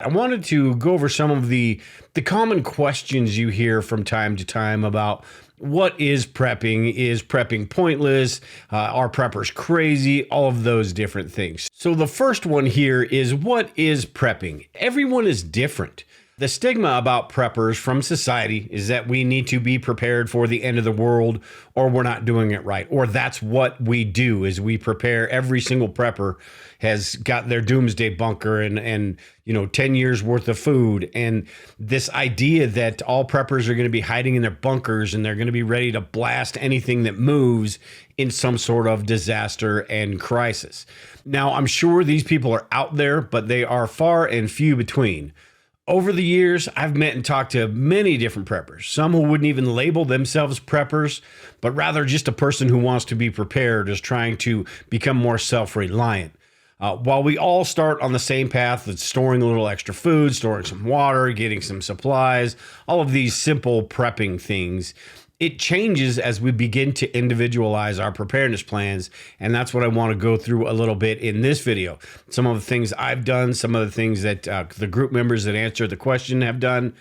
I wanted to go over some of the common questions you hear from time to time about what is prepping? Is prepping pointless? Are preppers crazy? All of those different things. So the first one here is, what is prepping? Everyone is different. The stigma about preppers from society is that we need to be prepared for the end of the world, or we're not doing it right, or that's what we do is we prepare. Every single prepper has got their doomsday bunker and 10 years worth of food. And this idea that all preppers are going to be hiding in their bunkers and they're going to be ready to blast anything that moves in some sort of disaster and crisis. Now, I'm sure these people are out there, but they are far and few between. Over the years, I've met and talked to many different preppers, some who wouldn't even label themselves preppers, but rather just a person who wants to be prepared, is trying to become more self-reliant. While we all start on the same path of storing a little extra food, storing some water, getting some supplies, all of these simple prepping things, it changes as we begin to individualize our preparedness plans. And that's what I want to go through a little bit in this video. Some of the things I've done, some of the things that the group members that answered the question have done.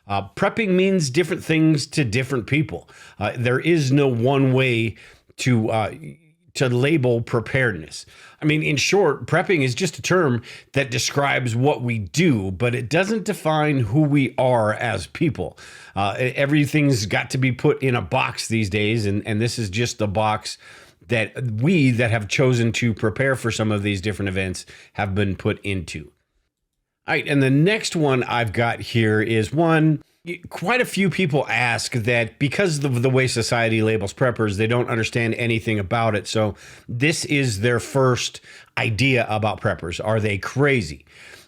Prepping means different things to different people. There is no one way to label preparedness. I mean, in short, prepping is just a term that describes what we do, but it doesn't define who we are as people. Everything's got to be put in a box these days, and this is just the box that we that have chosen to prepare for some of these different events have been put into. All right, and the next one I've got here is one. Quite a few people ask that because of the way society labels preppers, they don't understand anything about it. So this is their first idea about preppers. Are they crazy?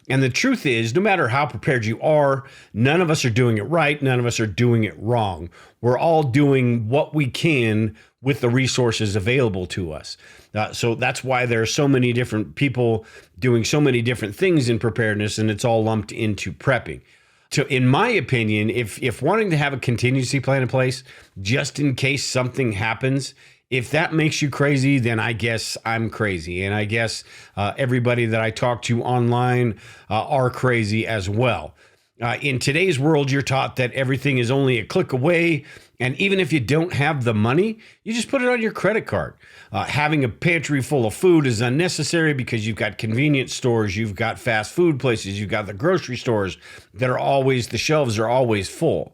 And the truth is, no matter how prepared you are, none of us are doing it right. None of us are doing it wrong. We're all doing what we can with the resources available to us. So that's why there are so many different people doing so many different things in preparedness, and it's all lumped into prepping. So in my opinion, if wanting to have a contingency plan in place, just in case something happens, if that makes you crazy, then I guess I'm crazy. And I guess everybody that I talk to online are crazy as well. In today's world, you're taught that everything is only a click away. And even if you don't have the money, you just put it on your credit card. Having a pantry full of food is unnecessary because you've got convenience stores, you've got fast food places, you've got the grocery stores that are always, the shelves are always full.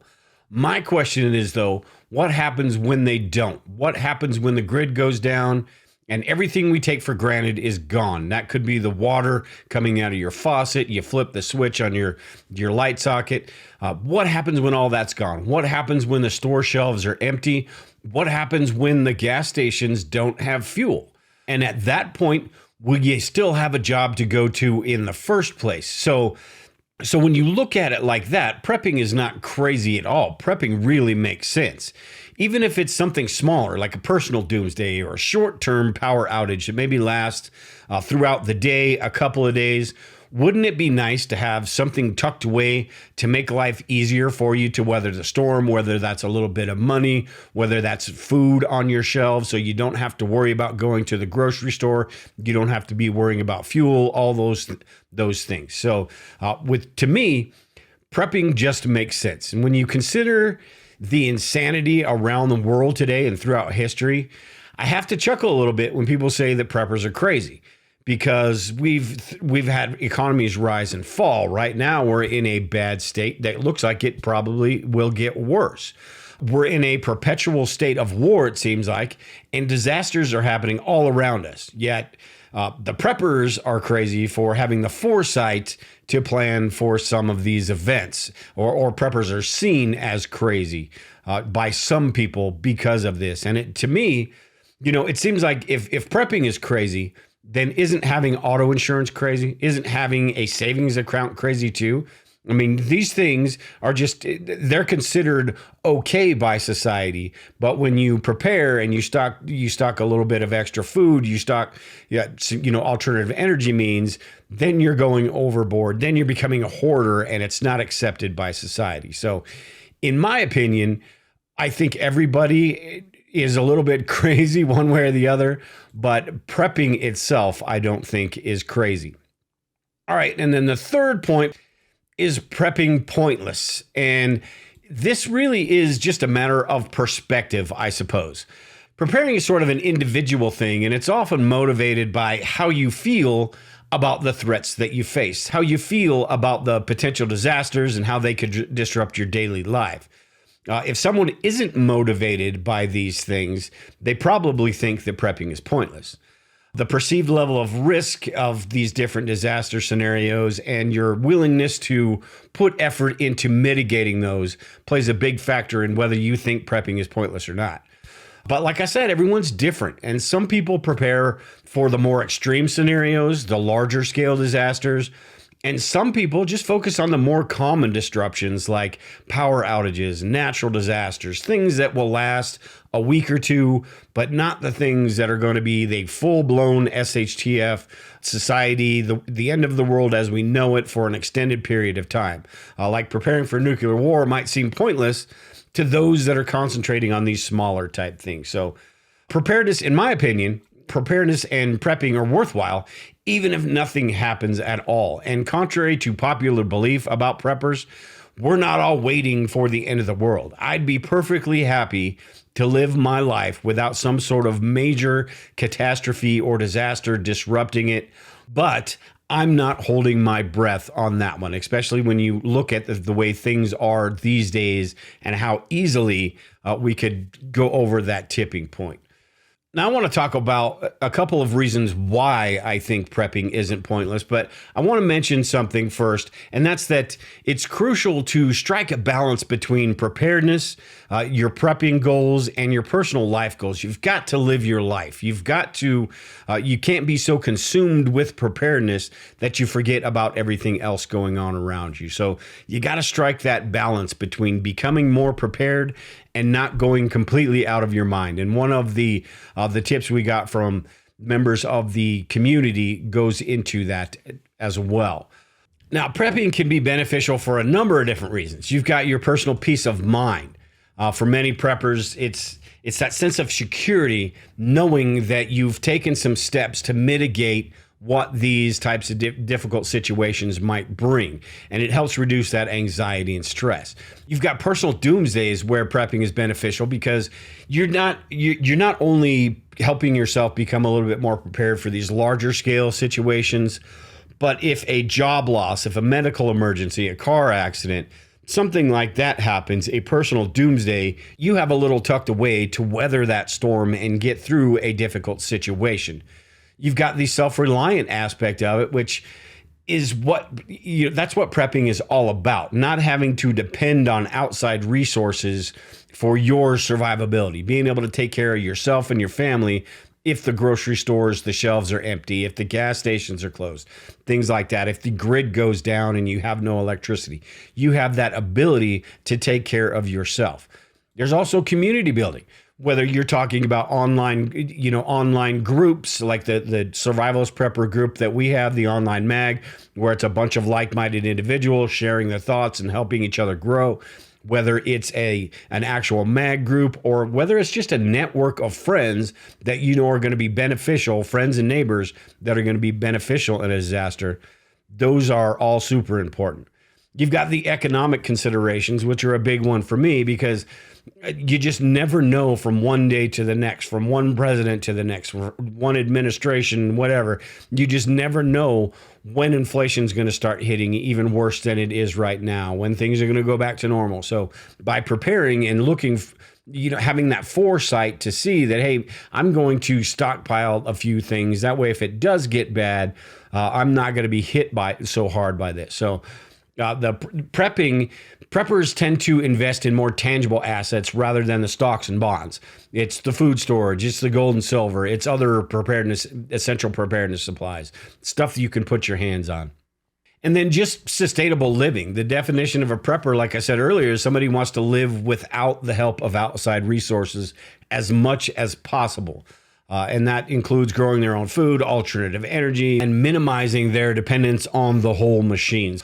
My question is, though, what happens when they don't? What happens when the grid goes down and everything we take for granted is gone? That could be the water coming out of your faucet. You flip the switch on your light socket. What happens when all that's gone? What happens when the store shelves are empty? What happens when the gas stations don't have fuel? And at that point, will you still have a job to go to in the first place? So when you look at it like that, prepping is not crazy at all. Prepping really makes sense. Even if it's something smaller, like a personal doomsday or a short-term power outage that maybe lasts throughout the day, a couple of days, wouldn't it be nice to have something tucked away to make life easier for you to weather the storm, whether that's a little bit of money, whether that's food on your shelves so you don't have to worry about going to the grocery store, you don't have to be worrying about fuel, all those things. So to me, prepping just makes sense. And when you consider the insanity around the world today and throughout history, I have to chuckle a little bit when people say that preppers are crazy, because we've had economies rise and fall. Right now, we're in a bad state that looks like it probably will get worse. We're in a perpetual state of war, it seems like, and disasters are happening all around us. Yet the preppers are crazy for having the foresight to plan for some of these events, or preppers are seen as crazy by some people because of this. And to me, it seems like if prepping is crazy, then isn't having auto insurance crazy? Isn't having a savings account crazy too? I mean, these things are they're considered okay by society, but when you prepare and you stock a little bit of extra food, you stock, alternative energy means, then you're going overboard. Then you're becoming a hoarder, and it's not accepted by society. So in my opinion, I think everybody is a little bit crazy one way or the other, but prepping itself, I don't think is crazy. All right. And then the third point is prepping pointless? And this really is just a matter of perspective, I suppose. Preparing is sort of an individual thing, and it's often motivated by how you feel about the threats that you face, how you feel about the potential disasters and how they could disrupt your daily life. If someone isn't motivated by these things, they probably think that prepping is pointless. The perceived level of risk of these different disaster scenarios and your willingness to put effort into mitigating those plays a big factor in whether you think prepping is pointless or not. But like I said, everyone's different. And some people prepare for the more extreme scenarios, the larger scale disasters. And some people just focus on the more common disruptions like power outages, natural disasters, things that will last a week or two, but not the things that are going to be the full-blown SHTF society, the end of the world as we know it for an extended period of time. Like preparing for nuclear war might seem pointless to those that are concentrating on these smaller type things. So preparedness, in my opinion, preparedness and prepping are worthwhile, even if nothing happens at all. And contrary to popular belief about preppers, we're not all waiting for the end of the world. I'd be perfectly happy to live my life without some sort of major catastrophe or disaster disrupting it. But I'm not holding my breath on that one, especially when you look at the way things are these days and how easily we could go over that tipping point. Now, I want to talk about a couple of reasons why I think prepping isn't pointless, but I want to mention something first, and that's that it's crucial to strike a balance between preparedness, your prepping goals, and your personal life goals. You've got to live your life. You've got to, you can't be so consumed with preparedness that you forget about everything else going on around you. So you got to strike that balance between becoming more prepared and not going completely out of your mind. And one of the tips we got from members of the community goes into that as well. Now, prepping can be beneficial for a number of different reasons. You've got your personal peace of mind. For many preppers, it's that sense of security, knowing that you've taken some steps to mitigate what these types of difficult situations might bring. And it helps reduce that anxiety and stress. You've got personal doomsdays where prepping is beneficial because you're not only helping yourself become a little bit more prepared for these larger scale situations, but if a job loss, if a medical emergency, a car accident, something like that happens, a personal doomsday, you have a little tucked away to weather that storm and get through a difficult situation. You've got the self-reliant aspect of it, which is that's what prepping is all about. Not having to depend on outside resources for your survivability, being able to take care of yourself and your family if the grocery stores, the shelves are empty, if the gas stations are closed, things like that. If the grid goes down and you have no electricity, you have that ability to take care of yourself. There's also community building. Whether you're talking about online groups like the Survivalist Prepper group that we have, the online mag, where it's a bunch of like-minded individuals sharing their thoughts and helping each other grow, whether it's an actual mag group or whether it's just a network of friends that you know are going to be beneficial, friends and neighbors that are going to be beneficial in a disaster, those are all super important. You've got the economic considerations, which are a big one for me because you just never know from one day to the next, from one president to the next, one administration, whatever. You just never know when inflation is going to start hitting even worse than it is right now, when things are going to go back to normal. So by preparing and looking, having that foresight to see that, hey, I'm going to stockpile a few things. That way, if it does get bad, I'm not going to be hit so hard by this. So the preppers tend to invest in more tangible assets rather than the stocks and bonds. It's the food storage, it's the gold and silver, it's other essential preparedness supplies, stuff that you can put your hands on. And then just sustainable living. The definition of a prepper, like I said earlier, is somebody who wants to live without the help of outside resources as much as possible. And that includes growing their own food, alternative energy, and minimizing their dependence on the whole machines.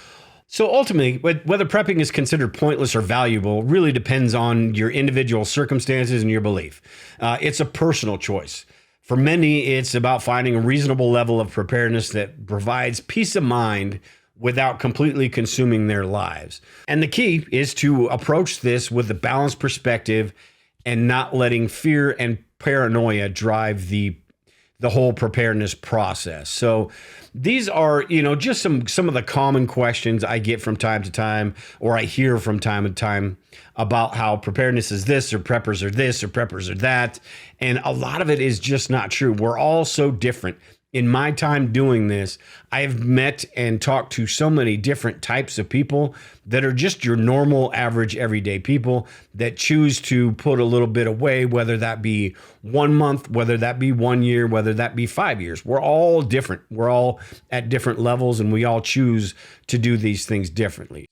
So ultimately, whether prepping is considered pointless or valuable really depends on your individual circumstances and your belief. It's a personal choice. For many, it's about finding a reasonable level of preparedness that provides peace of mind without completely consuming their lives. And the key is to approach this with a balanced perspective and not letting fear and paranoia drive the whole preparedness process. So these are, just some of the common questions I get from time to time, or I hear from time to time about how preparedness is this, or preppers are this, or preppers are that. And a lot of it is just not true. We're all so different. In my time doing this, I've met and talked to so many different types of people that are just your normal, average, everyday people that choose to put a little bit away, whether that be 1 month, whether that be 1 year, whether that be 5 years. We're all different. We're all at different levels, and we all choose to do these things differently.